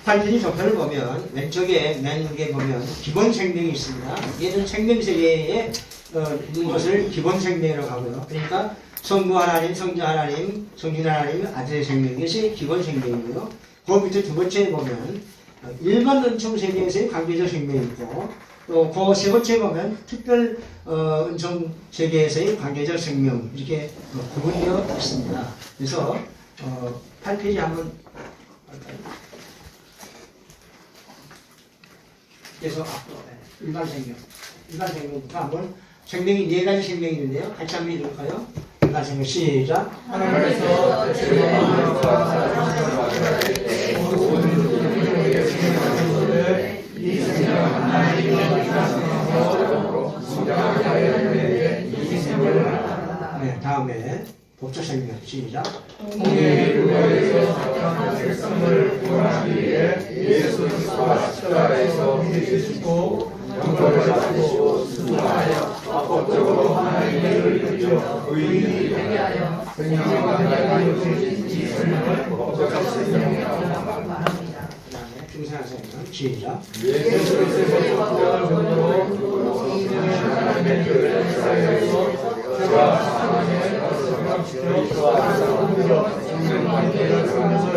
18페이지 조편을 보면 왼쪽에 맨 위에 보면 기본 생명이 있습니다. 얘는 생명세계에 있는 것을 기본 생명이라고 하고요. 그러니까 성부 하나님, 성자 하나님, 성신 하나님, 아들의 생명, 이것이 기본 생명이고요. 그 밑에 두 번째 보면 일반 은총 세계에서의 관계적 생명이 있고, 또 그 세 번째 보면 특별 은총 세계에서의 관계적 생명, 이렇게 구분되어 있습니다. 그래서 8페이지 한번 할까요? 그래서 일반 생명부터 한번 생명이 네 가지 생명이 있는데요. 같이 한번 읽을까요? 일반 생명 시작. 하나님께서 이 생명 하나님의 생명으로 성장하여 이 생명을 네, 다음에 법적 생명 시작. 공의 교회에서 사탄의 색성을 구원하기 위해 예수 그리스도가 십자가에서 죽으시고 영광을 받으시고 수고하여 법적으로 하나님의 일을 이루며 의인이 되게 하여 생명과 하나님의 주신 이 생명을 법적 생명이라고 말합니다. 중생한 생명 시작. 예수 그리스도의 법적을 본으로 하나님의 교회 사이에서 저와 사랑의 성령시켜 저와 성령 생명관계를 하는 것을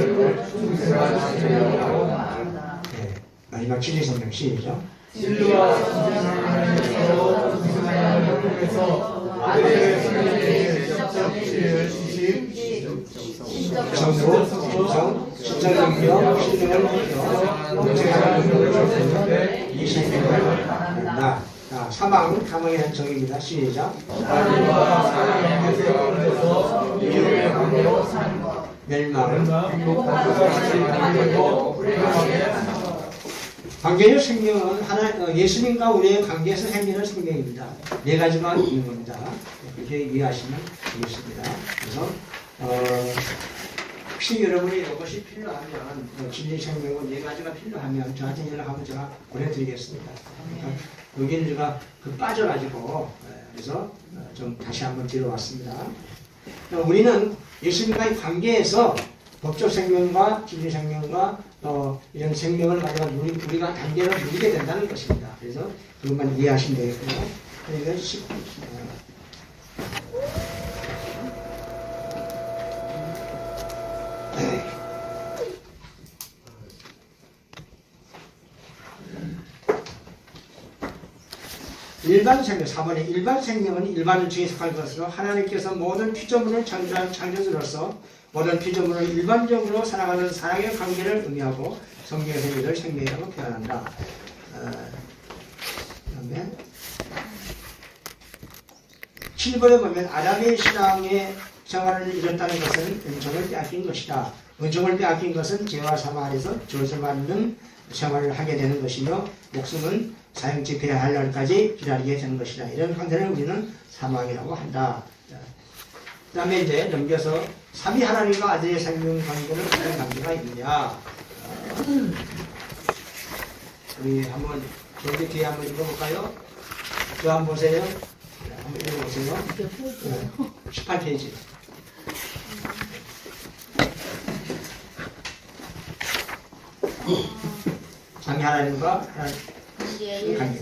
중생한 생명이라고 말합니다. 네, 마지막 진리 생명 시작. 진리와 성령하나님께서 중생을 통해서 아들의 생명의 내적적 지혜를 주심 정부, 성, 신적 능력, 신령을 느껴 영생하는 능력을 주셨는데 이 생명을 말합니다. 자, 사망에 대한 정의입니다. 시작. 하나님과 사랑의 세상에서 이웃의 관계로 사는 것 멸망, 행복하고 불행하게 관계적 생명은 예수님과 우리의 관계에서 생기는 생명입니다. 네 가지가 있는 겁니다. 그렇게 이해하시면 되겠습니다. 그래서 혹시 여러분이 이것이 필요하면 진리 생명은 네 가지가 필요하면 저한테 연락하면 제가 보내드리겠습니다. 그러니까 여기는 제가 빠져가지고 그래서 좀 다시 한번 들어왔습니다. 우리는 예수님과의 관계에서 법적 생명과 진리 생명과 이런 생명을 가지고 우리가 단계를 누리게 된다는 것입니다. 그래서 그것만 이해하시면 되겠고요. 그러니까 일반 생명, 4번에 일반 생명은 일반 중에 속한 것으로 하나님께서 모든 피조물을 창조한 창조주로서 모든 피조물을 일반적으로 살아가는 사랑의 관계를 의미하고 성경에서 이를 생명이라고 표현한다. 그다음에 7번에 보면 아담의 신앙의 생활을 잃었다는 것은 은총을 빼앗긴 것이다. 은총을 빼앗긴 것은 죄와 사망 아래서 저주받는 생활을 하게 되는 것이며 목숨은 사형 집행해야 할 날까지 기다리게 되는 것이다. 이런 상태를 우리는 사망이라고 한다. 그 다음에 이제 넘겨서 삼위 하나님과 아들의 생명 관계는 어떤 관계가 있느냐. 우리 한번 여기 뒤에 한번 읽어볼까요? 저 한번 보세요. 한번 읽어보세요. 18페이지. 삼위 하나님과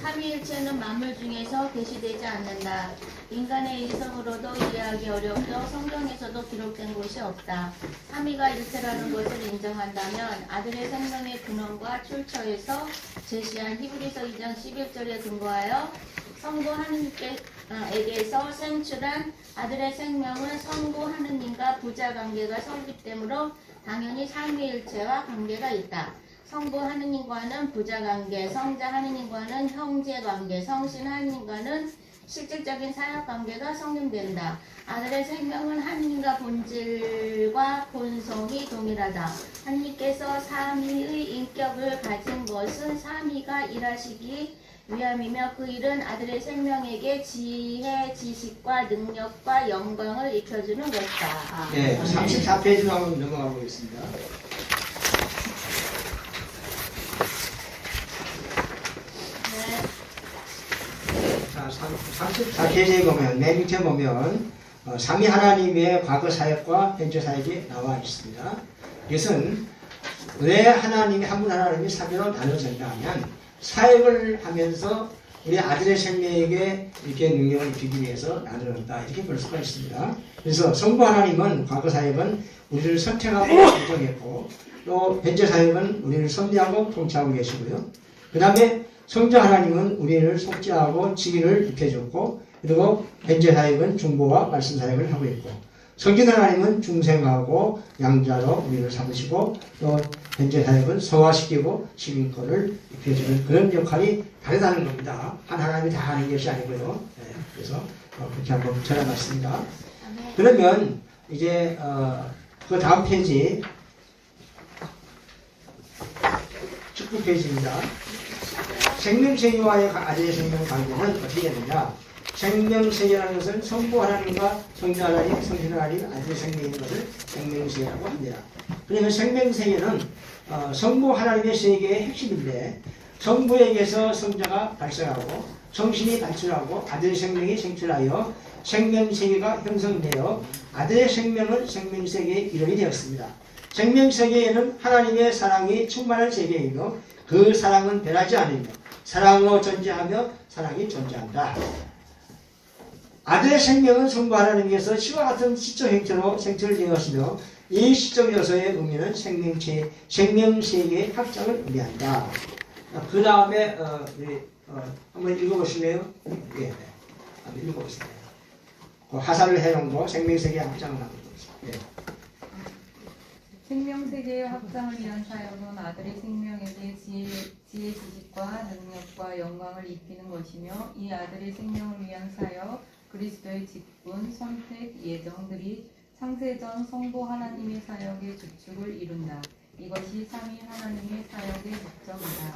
삼위일체는 만물 중에서 계시되지 않는다. 인간의 이성으로도 이해하기 어렵고 성경에서도 기록된 곳이 없다. 삼위가 일체라는 것을 인정한다면 아들의 생명의 근원과 출처에서 제시한 히브리서 2장 11절에 근거하여 성부 하느님께서 생출한 아들의 생명은 성부 하느님과 부자 관계가 성립되므로 당연히 삼위일체와 관계가 있다. 성부 하느님과는 부자관계, 성자 하느님과는 형제관계, 성신 하느님과는 실질적인 사역관계가 성립된다. 아들의 생명은 하느님과 본질과 본성이 동일하다. 하느님께서 삼위의 인격을 가진 것은 삼위가 일하시기 위함이며 그 일은 아들의 생명에게 지혜, 지식과 능력과 영광을 입혀주는 것이다. 네, 34페이지로 한번 넘어가 보겠습니다. 자, 34페이지에 보면, 맨 밑에 보면 삼위 하나님의 과거 사역과 현재 사역이 나와 있습니다. 이것은 왜 하나님이 한 분 하나님이 사계로 나눠진다 하면 사역을 하면서 우리 아들의 생명에게 이렇게 능력을 입히기 위해서 나누었다 이렇게 볼 수가 있습니다. 그래서 성부 하나님은 과거 사역은 우리를 선택하고 인정했고 또 현재 사역은 우리를 섭리하고 통치하고 계시고요. 그 다음에 성자 하나님은 우리를 속죄하고 직위를 입혀줬고 그리고 현재 사역은 중보와 말씀 사역을 하고 있고 성진 하나님은 중생하고 양자로 우리를 삼으시고 또 현재 사역은 소화시키고 시민권을 입혀주는 그런 역할이 다르다는 겁니다. 한 하나님이 다 하는 것이 아니고요. 네, 그래서 그렇게 한번 전해봤습니다. 그러면 이제 그 다음 페이지 19페이지입니다. 생명세계와의 아들의 생명 관계는 어떻게 되느냐? 생명세계라는 것은 성부 하나님과 성자 하나님, 성신 하나님, 아들의 생명인 것을 생명세계라고 합니다. 그러면 생명세계는 성부 하나님의 세계의 핵심인데 성부에게서 성자가 발생하고 성신이 발출하고 아들의 생명이 생출하여 생명세계가 형성되어 아들의 생명은 생명세계의 이름이 되었습니다. 생명세계에는 하나님의 사랑이 충만한 세계이며 그 사랑은 변하지 않으며 사랑으로 존재하며 사랑이 존재한다. 아들의 생명은 성부 하나님께서 시와 같은 시적 형태로 생출되었으며 이 시적 요소의 의미는 생명세계의 확장을 의미한다. 그 다음에 한번 읽어보실래요? 예, 한번 읽어보세요. 그 하사를 해놓은 거 생명세계의 확장을 하는 거죠. 예. 생명세계의 확장을 위한 사역은 아들의 생명에게 지혜, 지식과 능력과 영광을 입히는 것이며 이 아들의 생명을 위한 사역, 그리스도의 직분, 선택, 예정들이 창세전 성부 하나님의 사역의 주축을 이룬다. 이것이 삼위 하나님의 사역의 목적이다.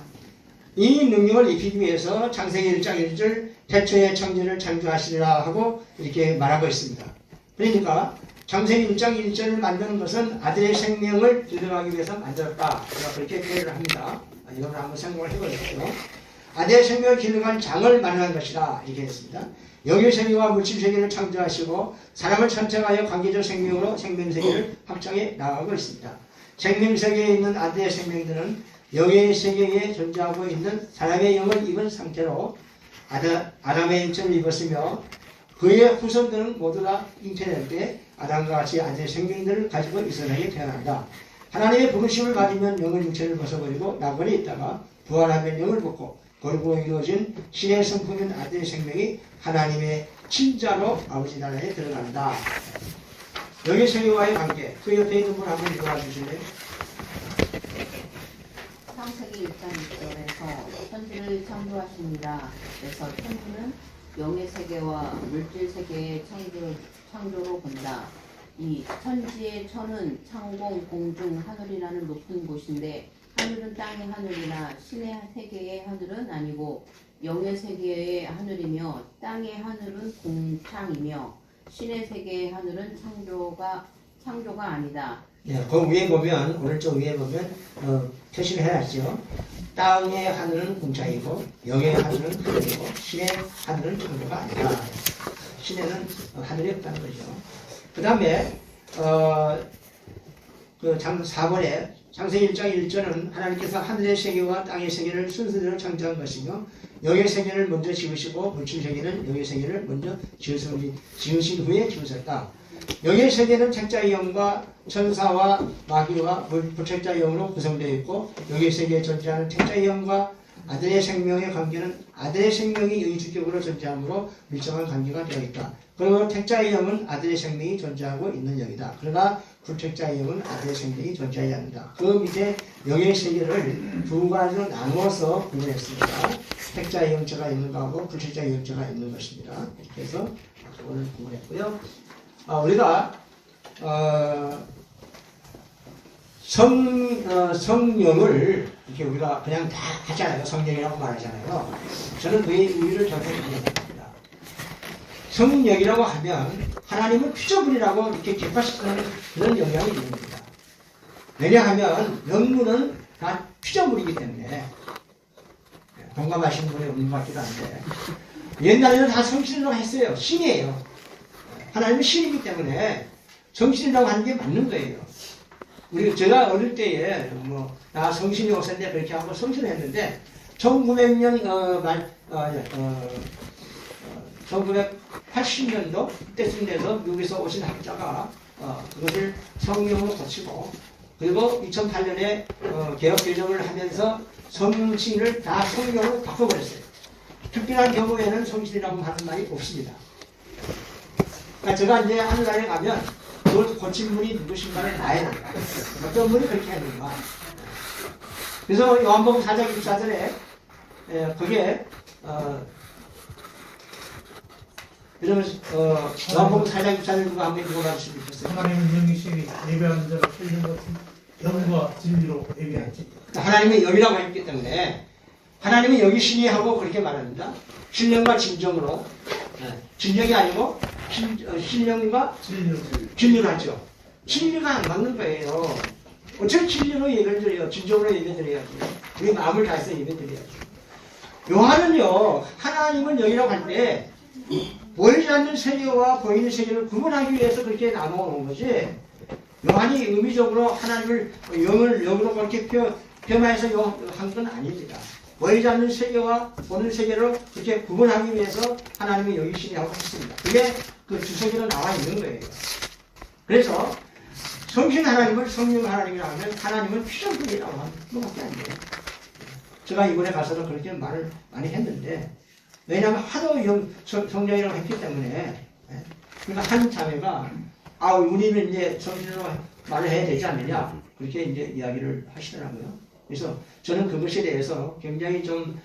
이 능력을 입히기 위해서 창세기 1장 1절 태초에 천지를 창조하시리라 하고 이렇게 말하고 있습니다. 그러니까 창세기 1장 1절을 만드는 것은 아들의 생명을 길러가기 위해서 만들었다. 그렇게 표현을 합니다. 이걸 한번 생각을 해보겠고요. 아들의 생명을 길러간 장을 마련한 것이다. 이렇게 했습니다. 영의 세계와 물질 세계를 창조하시고 사람을 선택하여 관계적 생명으로 생명세계를 확장해 나가고 있습니다. 생명세계에 있는 아들의 생명들은 영의 세계에 존재하고 있는 사람의 영을 입은 상태로 아담의 인체를 입었으며 그의 후손들은 모두 다 잉태될 때 아담과 같이 아들의 생명들을 가지고 이스라엘에 태어난다. 하나님의 부르심을 받으면 영을 육체를 벗어버리고 나그네 있다가 부활하면 영을 벗고 거룩으로 이루어진 신의 성품인 아들의 생명이 하나님의 친자로 아버지 나라에 들어간다. 영의 세계와의 관계, 그 옆에 있는 분 한번 읽어봐 주실래요? 창세기 1장 1절에서 천지를 창조하십니다. 그래서 천지는 영의 세계와 물질 세계의 창조로 본다. 이 천지의 천은 창공, 공중, 하늘이라는 높은 곳인데 하늘은 땅의 하늘이나 신의 세계의 하늘은 아니고 영의 세계의 하늘이며 땅의 하늘은 공창이며 신의 세계의 하늘은 창조가 아니다. 네, 그 위에 보면 오른쪽 위에 보면 표시를 해놨죠. 땅의 하늘은 공창이고 영의 하늘은 하늘이고 신의 하늘은 창조가 아니다. 신에는 하늘이 없다는 거죠. 그 다음에 그 4번에 창세기 1장 1절은 하나님께서 하늘의 세계와 땅의 세계를 순서대로 창조한 것이며 영의 세계를 먼저 지으시고 물질 세계는 영의 세계를 먼저 지으신 후에 지으셨다. 영의 세계는 책자의 영과 천사와 마귀와 불책자의 영으로 구성되어 있고 영의 세계에 존재하는 책자의 영과 아들의 생명의 관계는 아들의 생명이 의주격으로 존재하므로 밀접한 관계가 되어 있다. 그리고 택자의 영은 아들의 생명이 존재하고 있는 영이다. 그러나 불책자의 영은 아들의 생명이 존재하지 않는다. 그 밑에 영의 세계를 두 가지로 나누어서 구분했습니다. 택자의 영체가 있는 거하고 불책자의 영체가 있는 것입니다. 그래서 그거를 구분했고요. 우리가 성령을 이렇게 우리가 그냥 다 하잖아요. 성령이라고 말하잖아요. 저는 그의 의미를 전혀 이해합니다. 성령이라고 하면 하나님은 피조물이라고 이렇게 객관식하는 그런 영향이 있는 겁니다. 왜냐하면 영문은 다 피조물이기 때문에 공감하시는 분이 없는 것 같기도 한데 옛날에는 다 성신이라고 했어요. 신이에요. 하나님은 신이기 때문에 정신이라고 하는 게 맞는 거예요. 제가 어릴 때에 나 성신이 없었는데 그렇게 하고 성신을 했는데 1900년 1980년도 때쯤 돼서 미국에서 오신 학자가 그것을 성령으로 고치고 그리고 2008년에 개혁 개정을 하면서 성신을 다 성령으로 바꿔버렸어요. 특별한 경우에는 성신이라고 하는 말이 없습니다. 그러니까 제가 이제 하늘나라에 가면 그걸 고친 분이 누구신가를 봐야 된다. 어떤 분이 그렇게 하는가. 그래서 요한복음 4장 24절에 그게 여러분 요한복음 4장 24절 누가 한번 읽어봐 주시면 좋겠어요. 하나님은 영이시니 예배하는 자를 틀린 것은 영과 진리로 예배하지. 하나님은 영이라고 했기 때문에 하나님은 영이시니 하고 그렇게 말합니다. 신령과 진정으로 진정이 아니고 신령과 진리로 하죠. 진리가 안 맞는 거예요. 어차피 진리로 예배를 드려요. 진정으로 예배 드려야지. 우리 마음을 다해서 예배 드려야지. 요한은요, 하나님은 영이라고 할 때 보이지 않는 세계와 보이는 세계를 구분하기 위해서 그렇게 나누어 놓은 거지. 요한이 의미적으로 하나님을 영을 영으로 그렇게 표현해서 한 건 아닙니다. 보이지 않는 세계와 보는 세계를 그렇게 구분하기 위해서 하나님은 영이시라고 했습니다. 그게 그 주석으로 나와 있는 거예요. 그래서 성신 하나님을 성령 하나님이라고 하면 하나님은 피정분이라고 하는 것밖에 안 돼요. 제가 이번에 가서도 그렇게 말을 많이 했는데 왜냐하면 하도 성령이라고 했기 때문에 그러니까 한 자매가 우리는 이제 성신으로 말을 해야 되지 않느냐 그렇게 이제 이야기를 하시더라고요. 그래서 저는 그것에 대해서 굉장히 좀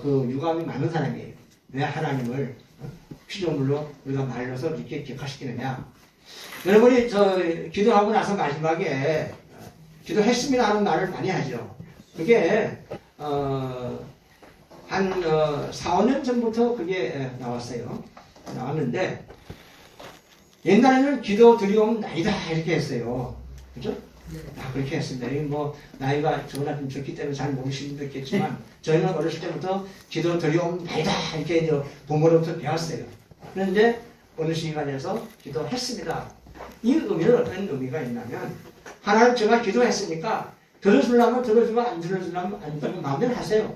유감이 많은 사람이에요. 왜 하나님을 피조물로 우리가 말려서 이렇게 격화시키느냐. 여러분이 기도하고 나서 마지막에 기도했습니다 하는 말을 많이 하죠. 그게 한 4, 5년 전부터 그게 나왔어요. 나왔는데 옛날에는 기도 드리오면 나이다 이렇게 했어요. 그죠? 그렇게 했습니다. 이 나이가 저보다 좀 적기 때문에 잘 모르시는 분도 있겠지만 저희는 어렸을 때부터 기도 드리오면 나이다 이렇게 이제 부모로부터 배웠어요. 그런데 어느 시간에서 기도했습니다. 이 의미는 어떤 의미가 있냐면 하나님 제가 기도했으니까 들어주려면 들어주고 안 들어주려면 안 들어주고 마음대로 하세요.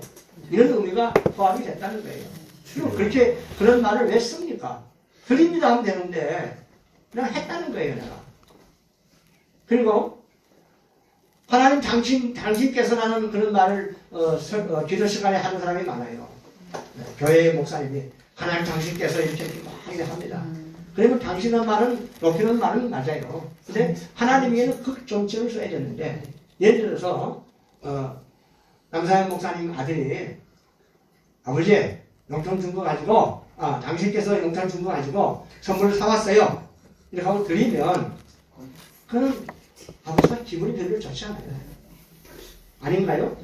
이런 의미가 포함이 됐다는 거예요. 그렇게 그런 말을 왜 씁니까? 드립니다 하면 되는데 그냥 했다는 거예요 내가. 그리고 하나님 당신께서라는 그런 말을 기도 시간에 하는 사람이 많아요. 교회의 목사님이 하나님 당신께서 이렇게 많이 합니다. 그러면 당신의 말은 높이는 말은 맞아요. 근데 하나님에게는 극존칭을 써야 되는데 예를 들어서 남사현 목사님 아들이 아버지 용돈 준 거 가지고 당신께서 용돈 준 거 가지고 선물을 사왔어요. 이렇게 하고 드리면 그는 아버지가 기분이 별로 좋지 않아요. 아닌가요?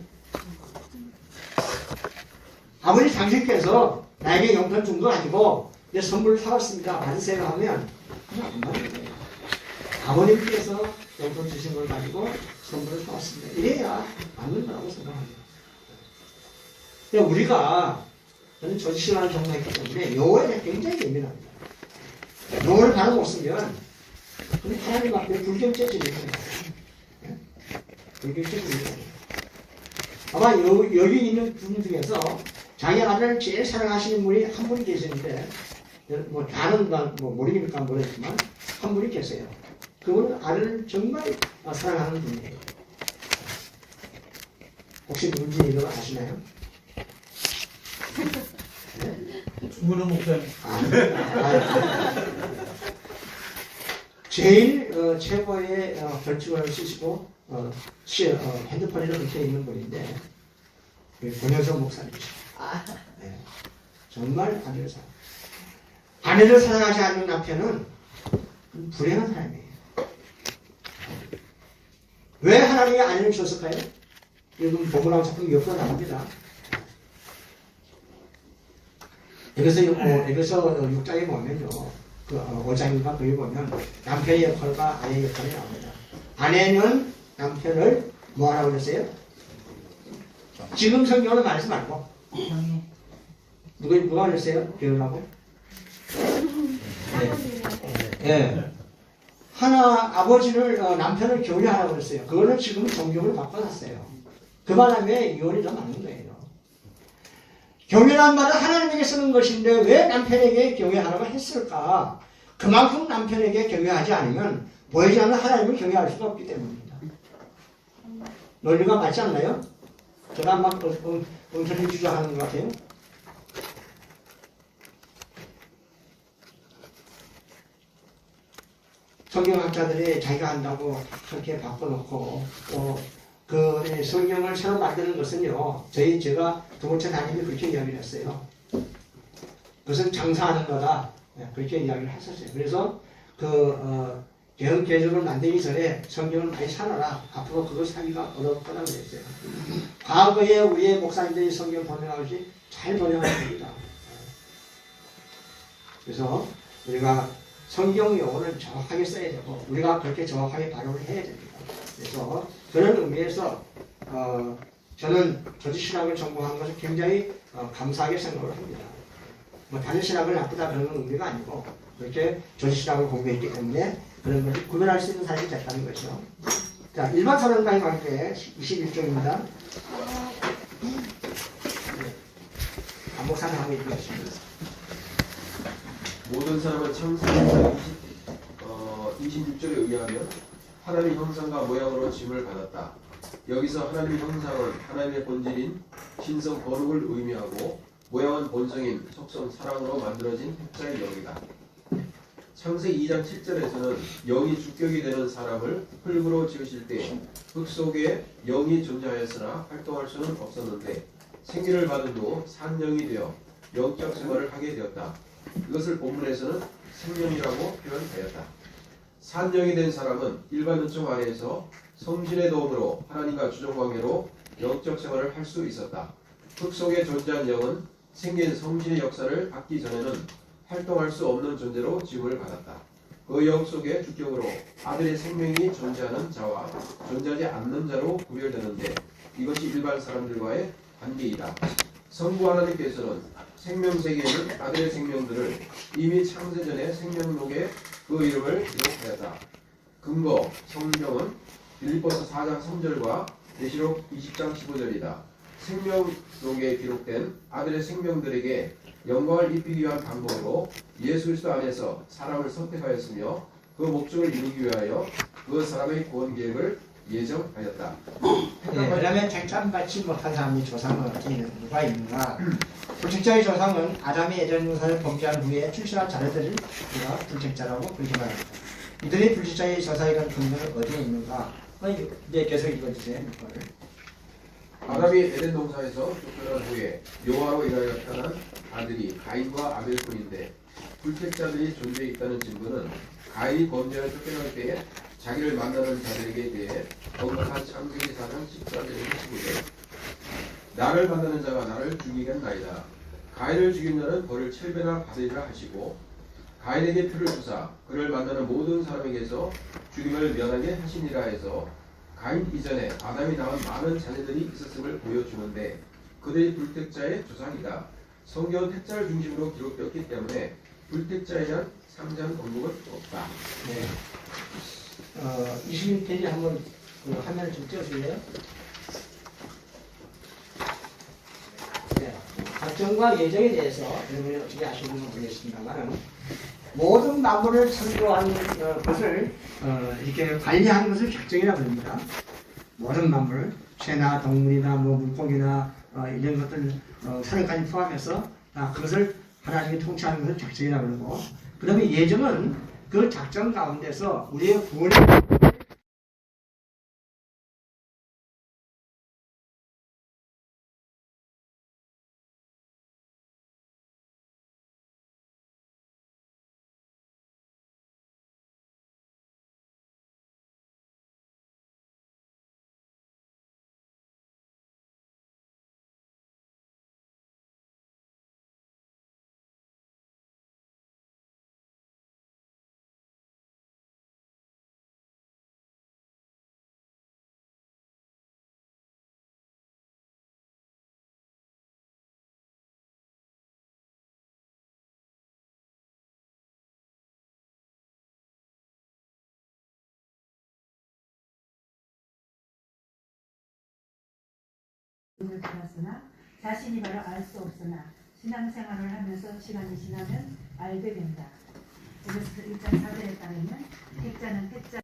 아버지 당신께서 나에게 용돈 준 거 가지고 내 선물을 사왔습니다. 받으세요 하면 그건 안 맞는 거예요. 아버님께서 용돈 주신 걸 가지고 선물을 사왔습니다. 이래야 맞는 거라고 생각합니다. 그러니까 우리가 저는 조지신앙을 전공했기 때문에 요거에 대해 굉장히 예민합니다. 요거를 바로 못 쓰면 그럼 하나님 앞에 불경죄죄 일어나는 거예요. 불경죄죄 일어나는 거예요. 아마 여기 있는 분 중에서 자기 아들을 제일 사랑하시는 분이 한 분이 계시는데 다는 모르니까 모르겠지만 한 분이 계세요. 그분은 아들을 정말 사랑하는 분이에요. 혹시 누군지 이거 아시나요? 중근호 목사님. 제일 최고의 벌칙을 쓰시고 핸드폰에도 밑에 있는 분인데 권현석 목사님이시죠. 네. 정말 아내를 사랑. 아내를 사랑하지 않는 남편은 불행한 사람이에요. 왜 하나님이 아내를 주셨을까요? 여러분 보고나온 작품 옆으로 나옵니다. 여기서 6장에 보면요. 그 5장인가 거기 보면 남편의 역할과 아내의 역할이 나옵니다. 아내는 남편을 뭐하라고 그랬어요? 지금 성경은 말하지 말고 누가 그랬어요? 배우라고? 네. 아버지를 남편을 교회하라고 그랬어요. 그거는 지금 종교를 바꿔놨어요. 그 바람에 이혼이 더 많은 거예요. 교회란 말은 하나님에게 쓰는 것인데 왜 남편에게 교회하라고 했을까? 그만큼 남편에게 교회하지 않으면 보이지 않는 하나님을 교회할 수가 없기 때문입니다. 논리가 맞지 않나요? 제가 막 엉터리 주장하는 것 같아요. 성경학자들이 자기가 한다고 그렇게 바꿔놓고 또 그 성경을 새로 만드는 것은요, 제가 두 번째 담임이 그렇게 이야기를 했어요. 그것은 장사하는 거다. 그렇게 이야기를 했었어요. 그래서 개헌 개정을 만들기 전에 성경을 많이 사놔라. 앞으로 그걸 사기가 어려울 거라고 그랬어요. 과거에 우리의 목사님들이 성경 번역하듯이 잘 번역하는 겁니다. 그래서 우리가 성경 용어를 정확하게 써야 되고 우리가 그렇게 정확하게 발음을 해야 됩니다. 그래서 그런 의미에서 저는 조지신학을 전공한 것을 굉장히 감사하게 생각을 합니다. 뭐 다른 신학을 나쁘다 그런 의미가 아니고 그렇게 조지신학을 공부했기 때문에 그런 것을 구별할 수 있는 사람이 됐다는 것이죠. 자, 일반 사람과의 관계 21쪽입니다. 반복사는 하고 있겠습니다. 모든 사람은 창세기 26절에 의하면 하나님의 형상과 모양으로 지음을 받았다. 여기서 하나님의 형상은 하나님의 본질인 신성 거룩을 의미하고 모양은 본성인 속성 사랑으로 만들어진 heb자의 영이다. 창세기 2장 7절에서는 영이 주격이 되는 사람을 흙으로 지으실 때 흙 속에 영이 존재하였으나 활동할 수는 없었는데 생기를 받은 후 산영이 되어 영적 생활을 하게 되었다. 이것을 본문에서는 생명이라고 표현하였다. 산영이 된 사람은 일반 요청 아래에서 성신의 도움으로 하나님과 주종관계로 영적 생활을 할 수 있었다. 흙 속에 존재한 영은 생긴 성신의 역사를 받기 전에는 활동할 수 없는 존재로 지음을 받았다. 그 영 속에 주격으로 아들의 생명이 존재하는 자와 존재하지 않는 자로 구별되는데 이것이 일반 사람들과의 관계이다. 성부 하나님께서는 생명세계에는 아들의 생명들을 이미 창세전에 생명록에 그 이름을 기록하였다. 근거 성경은 빌립보서 4장 3절과 계시록 20장 15절이다. 생명록에 기록된 아들의 생명들에게 영광을 입히기 위한 방법으로 예수 그리스도 안에서 사람을 선택하였으며 그 목적을 이루기 위하여 그 사람의 구원 계획을 예정하였다. 그러면 쟁점받지 못한 사람의 조상은 어떻게 누가 있는가? 불책자의 조상은 아담이 에덴 동산을 범죄한 후에 출생한 자녀들을 우리가 불책자라고 그렇게 말합니다. 이들의 불책자의 조상이라는 근거는 어디에 있는가? 이제 계속 읽어주세요. 아담이 에덴 동산에서 쫓겨난 후에 노아로 인하여 태어난 아들이 가인과 아벨뿐인데 불책자들이 존재해 있다는 증거는 가인이 범죄를 쫓겨날 때에 자기를 만나는 자들에게 대해 언급한 창세기 4장 14절의 15절 나를 만나는 자가 나를 죽이겠나이다. 가인을 죽인 자는 벌을 7배나 받으리라 하시고 가인에게 표를 주사 그를 만나는 모든 사람에게서 죽임을 면하게 하시니라 해서 가인 이전에 아담이 낳은 많은 자녀들이 있었음을 보여주는데 그들이 불택자의 조상이다. 성경은 택자를 중심으로 기록되었기 때문에 불택자에 대한 상세한 언급은 없다. 네. 21페이지 한번 화면을 좀 띄워줄래요? 네. 작정과 예정에 대해서 여러분이 어떻게 아시는지 모르겠습니다만 모든 만물을 창조한 것을 이렇게 관리하는 것을 작정이라고 합니다. 모든 만물, 새나 동물이나 물고기나 이런 것들 사람까지 포함해서 그것을 하나님이 통치하는 것을 작정이라고 그러고 그 다음에 예정은 그 작정 가운데서 우리의 구원을 을 들었으나 자신이 바로 알 수 없으나 신앙생활을 하면서 시간이 지나면 알게 된다. 그래서 1장 4절에 따르면 택자는 택자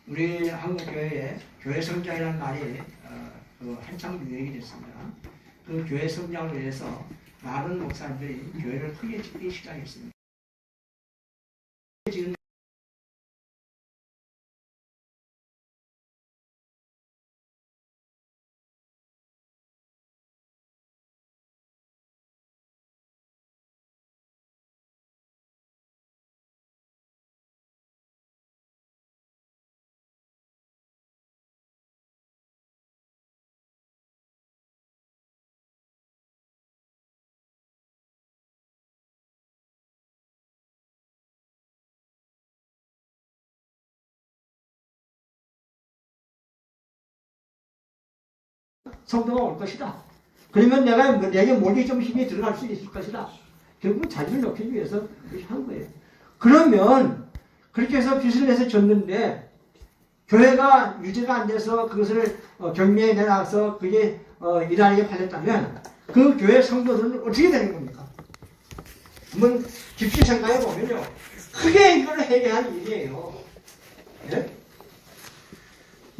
우리 한국교회에 교회 성장이라는 말이 한참 유행이 됐습니다. 그 교회 성장을 위해서 많은 목사님들이 교회를 크게 짓기 시작했습니다. 지금 성도가 올 것이다. 그러면 내게 목에 좀 힘이 들어갈 수 있을 것이다. 결국은 자기를 높이기 위해서 그렇게 한 거예요. 그러면 그렇게 해서 빚을 내서 줬는데 교회가 유지가 안 돼서 그것을 경매에 내놔서 그게 일하게 팔렸다면 그 교회 성도들은 어떻게 되는 겁니까? 한번 깊이 생각해 보면요. 크게 이걸 해결할 일이에요. 네?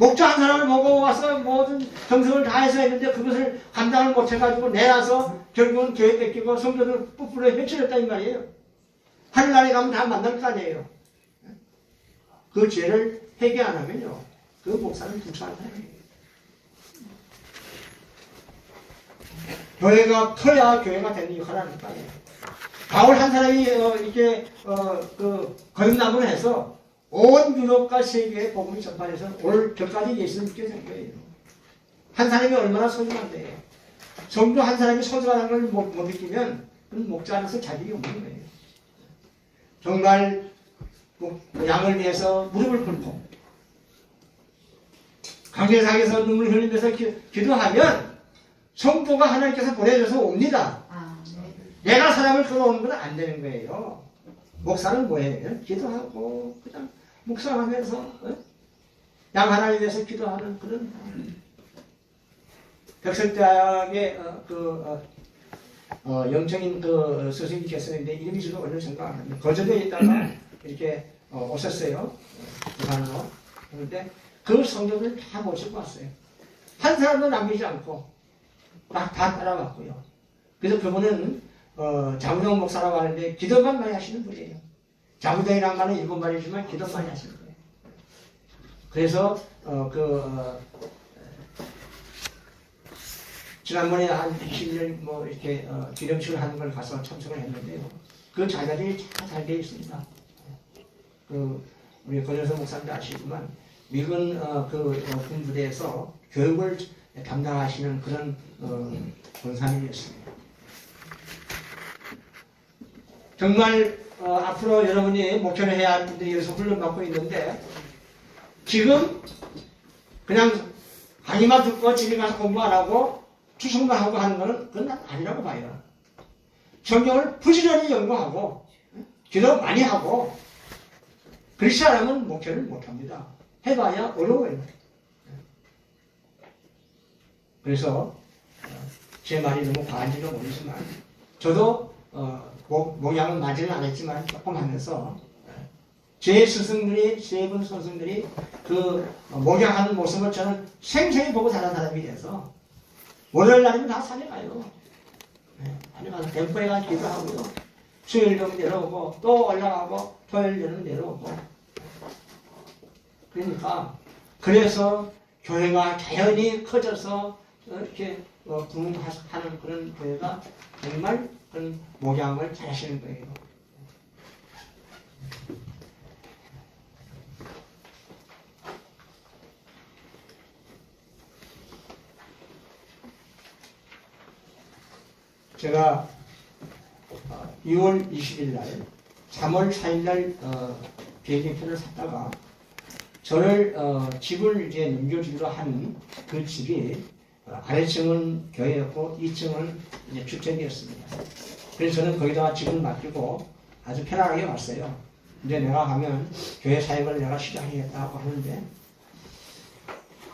목자 한 사람을 보고 와서 모든 정성을 다해서 했는데 그것을 감당을 못해가지고 내놔서 결국은 교회 뺏기고 성도들 뿔뿔이 해치렸다 이 말이에요. 하늘나라에 가면 다 만날 거 아니에요. 그 죄를 회개 안 하면요. 그 목사는 불쌍한 사람이에요. 교회가 커야 교회가 되는 역할을 하는 거 아니에요. 바울 한 사람이 이렇게 거듭남을 해서 온 유럽과 세계에 복음을 전파해서 오늘 저까지 예수를 믿게 된 거예요. 한 사람이 얼마나 소중한데요. 성도 한 사람이 소중한 걸 못 느끼면 그건 목자로서 자격이 없는 거예요. 정말 양을 위해서 무릎을 꿇고 강제상에서 눈물 흘리면서 기도하면 성도가 하나님께서 보내줘서 옵니다. 내가 사람을 끌어오는 건 안 되는 거예요. 목사는 뭐예요? 기도하고 그냥 묵상하면서 양 하나님 위해서 기도하는 그런 벽설대학의 영적인 스승이 계셨는데 이름이 저도 얼른 생각 안 납니다. 거제도에 있다가 이렇게 오셨어요. 부산으로. 그런데 그 성도들 다 모시고 왔어요. 한 사람도 남기지 않고 다 따라왔고요. 그래서 그분은 자무동 목사라고 하는데 기도만 많이 하시는 분이에요. 자무동이란 말은 일본 말이지만 기도 많이 하시는 거예요. 그래서 지난번에 한 20년 뭐 이렇게 기념식을 하는 걸 가서 참석을 했는데요. 그 자료들이 잘 되어 있습니다. 우리 권영석 목사님도 아시지만 미군 군부대에서 교육을 담당하시는 그런 권사님이었습니다. 정말 앞으로 여러분이 목표를 해야 할 분들이 여기서 훈련받고 있는데 지금 그냥 강의만 듣고 집에 가서 공부 안 하고 추석만 하고 하는 거는 그건 아니라고 봐요. 성경을 부지런히 연구하고 기도 많이 하고 그렇지 않으면 목표를 못합니다. 해봐야 어려워요. 그래서 제 말이 너무 과한지는 모르지만 저도 목양은 맞지는 않았지만 조금 하면서 제 스승들이 세 분 스승들이 그 목양하는 모습을 저는 생생히 보고 자란 사람이 돼서 월요일 날이면 다 산에 가요. 산에 가서 댐프에 가서 기도하고요. 수요일 되면 내려오고 또 올라가고 토요일 되면 내려오고. 그러니까 그래서 교회가 자연히 커져서 이렇게 부흥하는 그런 교회가 정말 그런 목양을 잘 하시는 거예요. 제가 2월 20일 날, 3월 4일 날 비행기표를 샀다가 저를 집을 이제 넘겨주기로 한 그 집이 아래층은 교회였고 2층은 이제 주택이었습니다. 그래서 저는 거기다가 집을 맡기고 아주 편안하게 왔어요. 이제 내가 가면 교회 사역을 내가 시작하겠다고 하는데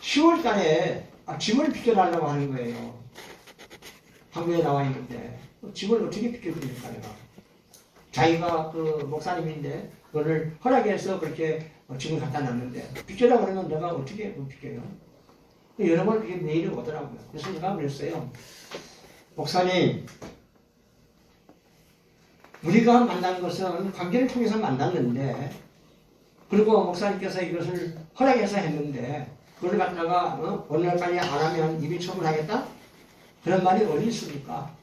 10월 달에 집을 비켜달라고 하는 거예요. 한국에 나와 있는데 집을 어떻게 비켜줍니까 내가. 자기가 그 목사님인데 그거를 허락해서 그렇게 집을 갖다 놨는데 비켜라 그러면 내가 어떻게 비켜요. 여러 번 그게 메일이 오더라고요. 그래서 제가 그랬어요. 목사님, 우리가 만난 것은 관계를 통해서 만났는데 그리고 목사님께서 이것을 허락해서 했는데 그걸 갖다가 오늘까지 안 하면 입이 처분하겠다? 그런 말이 어디 있습니까?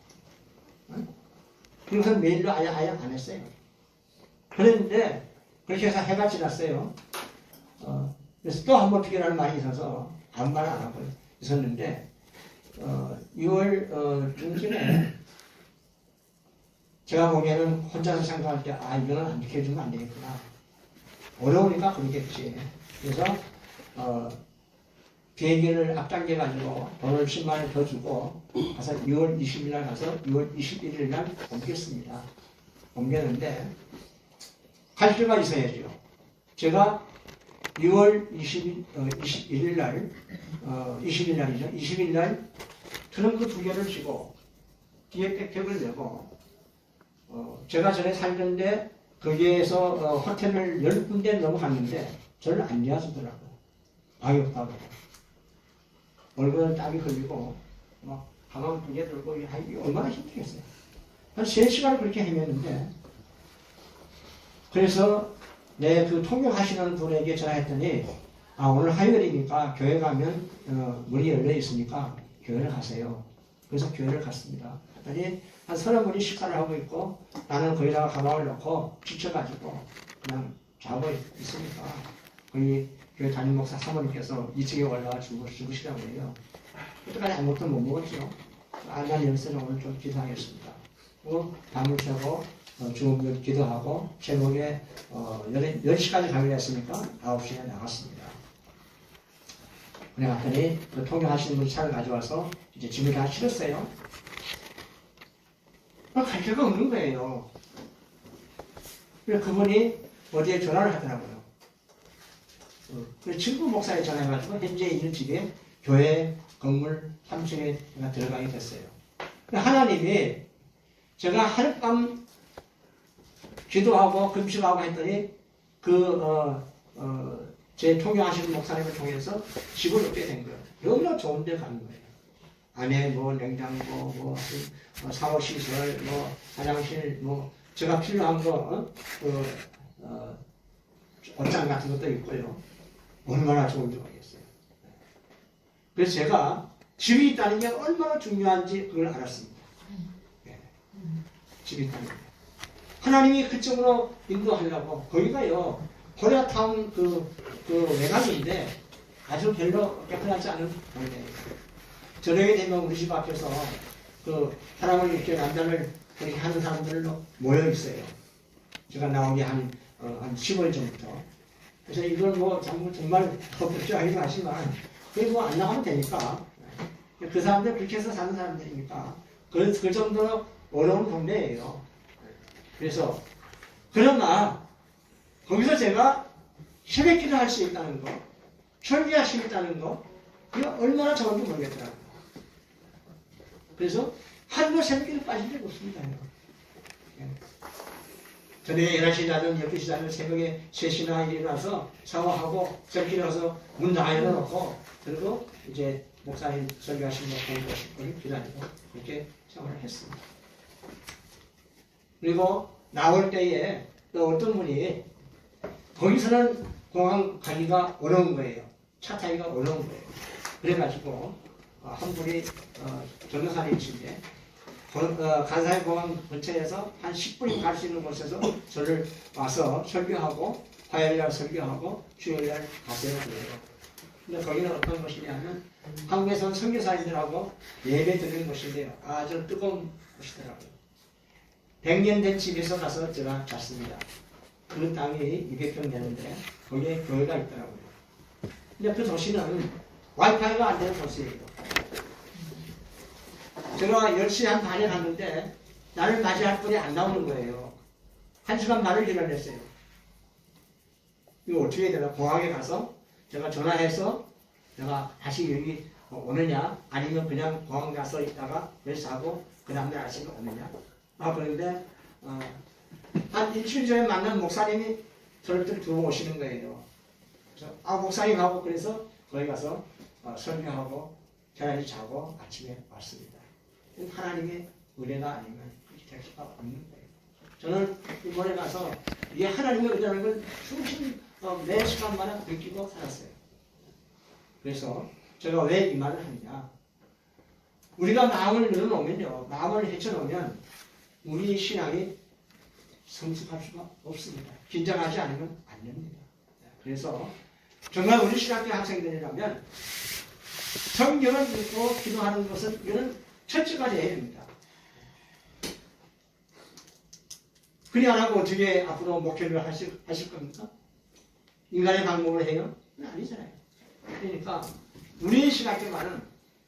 그래서 메일로 아예 안 했어요. 그랬는데 그렇게 해서 해가 지났어요. 그래서 또 한 번 비교하는 말이 있어서 아무 말 안 하고 있었는데 6월 중순에 제가 보기에는 혼자서 생각할 때 이거는 안 지켜주면 안 되겠구나. 어려우니까 그러겠지. 그래서 비행기를 앞당겨가지고 돈을 10만 원 더 주고 가서 6월 20일 날 가서 6월 21일 날 옮겼습니다. 옮겼는데 갈 필요가 있어야죠. 제가 6월 21일 날 20일 날이죠. 20일 날 트렁크 2개를 쥐고 뒤에 백팩을 메고 제가 전에 살던데 거기에서 호텔을 10군데 넘어갔는데 저를 안 뉘어주더라고요. 어이없다고. 얼굴은 땀이 흘리고 막 가방 2개 들고 얼마나 힘들겠어요. 한 3시간을 그렇게 헤맸는데 그래서 내 그 통역하시는 분에게 전화했더니 오늘 화요일이니까 교회 가면 문이 열려 있으니까 교회를 가세요. 그래서 교회를 갔습니다. 그랬더니 한 30분이 식사를 하고 있고 나는 거기다가 가방을 넣고 지쳐가지고 그냥 자고 있으니까 거기 교회 담임 목사 사모님께서 2층에 올라와 죽으시라고 해요. 그때까지 아무것도 못 먹었죠. 난 여기서 오늘 좀 기도하겠습니다. 밤을 새고 주문 기도하고 제목에 10시까지 가기로 했으니까 9시에 나갔습니다. 그래 갔더니 그 통역하시는 분이 차를 가져와서 이제 짐을 다 실었어요. 갈 데가 없는 거예요. 그래서 그분이 어디에 전화를 하더라고요. 그 친구 목사에 전화해가지고 현재 있는 집에 교회 건물 3층에 제가 들어가게 됐어요. 하나님이 제가 하룻밤 기도하고 금식하고 했더니 제 통역하시는 목사님을 통해서 집을 얻게 된 거예요. 너무나 좋은 데 가는 거예요. 안에 냉장고, 샤워시설, 화장실, 제가 필요한 거, 옷장 같은 것도 있고요. 얼마나 좋은지 모르겠어요. 그래서 제가 집이 있다는 게 얼마나 중요한지 그걸 알았습니다. 예. 집이 있다는 게. 하나님이 그쪽으로 인도하려고 거기가요 코리아타운 그 외곽인데 아주 별로 깨끗하지 않은 동네예요. 저녁에 되면 우리 집 앞에서 그 사람을 이렇게 남자를 그렇게 하는 사람들로 모여 있어요. 제가 나오기 한 10월 전부터. 그래서 이걸 뭐 정말 걱정하기도 하지만 그게 뭐 안 나가면 되니까 그 사람들 그렇게 해서 사는 사람들이니까 그 정도로 어려운 동네예요. 그래서 그러나 거기서 제가 새벽기도 할 수 있다는 거, 설교할 수 있다는 거, 그게 얼마나 좋은지 모르겠더라고요. 그래서 하루도 새벽기도 빠진 적이 없습니다. 저녁에 11시 자든 12시 자든 새벽에 3시나 일어나서 샤워하고 새벽기를 가서 문 다 열어놓고 그리고 이제 목사님 설교하시는 걸 기다리고 이렇게 생활을 했습니다. 그리고 나올 때에 또 어떤 분이 거기서는 공항 가기가 어려운 거예요. 차 타기가 어려운 거예요. 그래가지고 한 분이 전도사님이신데 간사이 공항 근처에서 한 10분이 갈 수 있는 곳에서 저를 와서 설교하고 화요일날 설교하고 주일날 가세요 그래요. 근데 거기는 어떤 곳이냐면 한국에서는 선교사님들하고 예배 드리는 곳인데요. 아주 뜨거운 곳이더라고요. 100년 된 집에서 가서 제가 잤습니다. 그 땅이 200평 되는데 거기에 교회가 있더라고요. 근데 그 도시는 와이파이가 안 되는 도시예요. 제가 10시 한 반에 갔는데 나를 맞이할 분이 안 나오는 거예요. 1시간 반을 기다렸어요. 이거 어떻게 해야 되나? 공항에 가서 제가 전화해서 내가 다시 여기 오느냐 아니면 그냥 공항 가서 있다가 여기서 자고 그 다음날 아침에 오느냐. 그런데 한 일주일 전에 만난 목사님이 저를 두고 오시는 거예요. 그래서 목사님하고 그래서 거기 가서 설교하고 계란이 자고 아침에 왔습니다. 하나님의 은혜가 아니면 그렇게 될 수가 없는 거예요. 저는 이번에 가서 이게 하나님의 은혜라는 걸 충실히 매 시간마다 느끼고 살았어요. 그래서 제가 왜 이 말을 하느냐. 우리가 마음을 열어놓으면요. 마음을 헤쳐놓으면 우리 신앙이 성숙할 수가 없습니다. 긴장하지 않으면 안 됩니다. 그래서 정말 우리 신학교 학생들이라면 성경을 읽고 기도하는 것은 이거는 철저까지 해야 됩니다. 그리 안 하고 어떻게 앞으로 목회를 하실 겁니까? 인간의 방법을 해요? 아니잖아요. 그러니까 우리 신학교만은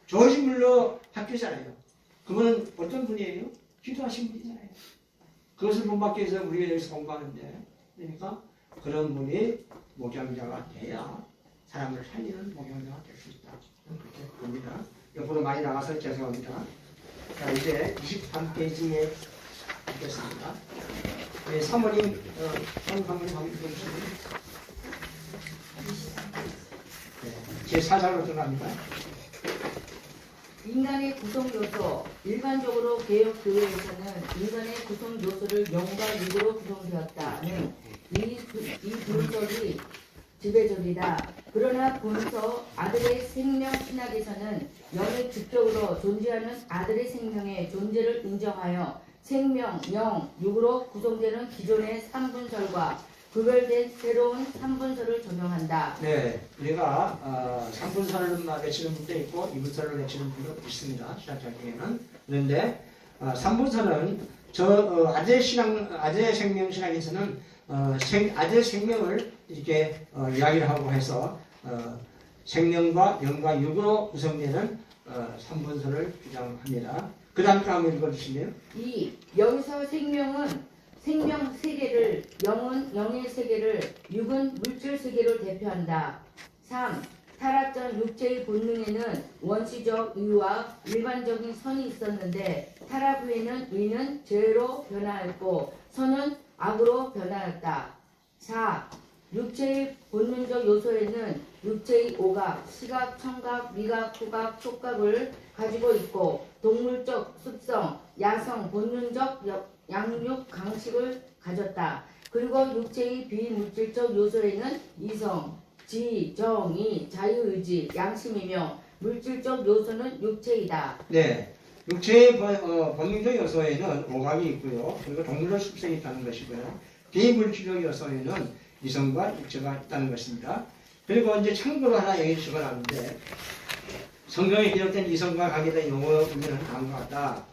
조지 물러 학교잖아요. 그분은 어떤 분이에요? 기도하신 분이잖아요. 그것을 본받기 위해서 우리가 여기서 공부하는데 그러니까 그런 분이 목양자가 돼야 사람을 살리는 목양자가 될 수 있다. 그렇게 봅니다. 옆으로 많이 나가서 죄송합니다. 자, 이제 23페이지에 있겠습니다. 네, 사모님, 사모님 한번 보시면 제 4장으로 들어갑니다. 인간의 구성 요소. 일반적으로 개혁 교회에서는 인간의 구성 요소를 영과 육으로 구성되었다는 이 분석이 지배적이다. 그러나 본서 아들의 생명 신학에서는 영의 주격으로 존재하는 아들의 생명의 존재를 인정하여 생명, 영, 육으로 구성되는 기존의 3분설과 구별된 새로운 3분설을 적용한다. 네, 우리가 3분설을 외치는 분도 있고 2분설을 외치는 분도 있습니다. 신학자 중에는. 그런데 3분설은 아재 생명 신학에서는 아재 생명을 이렇게 이야기를 하고 해서 생명과 영과 육으로 구성되는 3분설을 주장합니다. 그 다음 거 한번 읽어주시네요. 2. 여기서 생명은 생명 세계를, 영은 영의 세계를, 육은 물질 세계를 대표한다. 3. 타락 전 육체의 본능에는 원시적 의와 일반적인 선이 있었는데 타락 후에는 의는 죄로 변화했고 선은 악으로 변화했다. 4. 육체의 본능적 요소에는 육체의 오각, 시각, 청각, 미각, 후각, 촉각을 가지고 있고 동물적 습성, 야성, 본능적 양육, 강식을 가졌다. 그리고 육체의 비물질적 요소에는 이성, 지, 정의, 자유의지, 양심이며 물질적 요소는 육체이다. 네. 육체의 법률적 요소에는 오감이 있고요. 그리고 동물적 습성이 있다는 것이고요. 비물질적 요소에는 이성과 육체가 있다는 것입니다. 그리고 이제 참고로 하나 얘기 적어놨는데 성경에 기록된 이성과 관계된 용어 의미는 다음과 같다.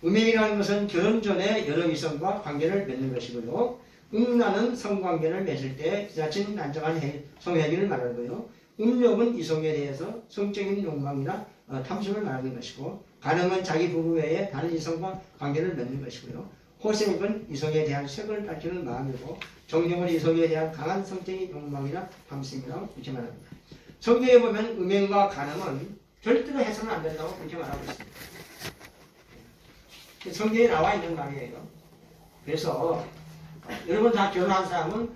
음행이라는 것은 결혼 전에 여러 이성과 관계를 맺는 것이고요. 음란은 성관계를 맺을 때 지나친 난정한 성행위를 말하고요. 음욕은 이성에 대해서 성적인 욕망이나 탐심을 말하는 것이고, 간음은 자기 부부 외에 다른 이성과 관계를 맺는 것이고요. 호색은 이성에 대한 색을 밝히는 마음이고, 정욕은 이성에 대한 강한 성적인 욕망이나 탐심이라고 이렇게 말합니다. 성경에 보면 음행과 간음은 절대로 해서는 안 된다고 그렇게 말하고 있습니다. 성경에 나와 있는 말이에요. 그래서 여러분 다 결혼한 사람은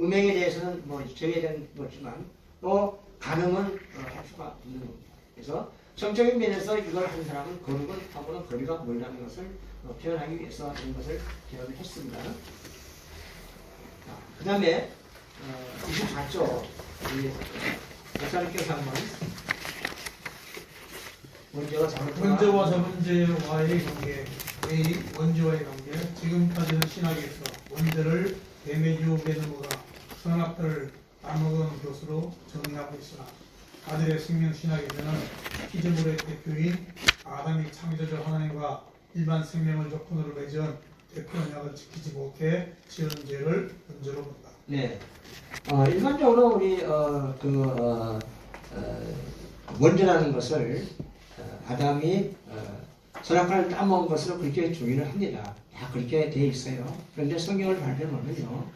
음행에 대해서는 뭐 정해진 거지만 또 간음은 할 수가 없는 겁니다. 그래서 성적인 면에서 이걸 한 사람은 거룩은 하고는 거리가 멀다는 것을 표현하기 위해서 이런 것을 기억을 했습니다. 그 다음에 24조 목사님께서 한번 원죄와 자문제와의 관계 A. 원죄와의 관계. 지금까지는 신학에서 원죄를 대매주 매너무가 선악들을 따먹은 것으로 정의하고 있으나 아들의 생명 신학에서는 피조물의 대표인 아담이 창조주 하나님과 일반 생명을 조건으로 맺은 대표 언약을 지키지 못해 지은 죄를 원죄로 본다. 네. 일반적으로 우리 원죄라는 것을 아담이 선악과를 따먹은 것으로 그렇게 주의를 합니다. 다 그렇게 되어 있어요. 그런데 성경을 발표하면요,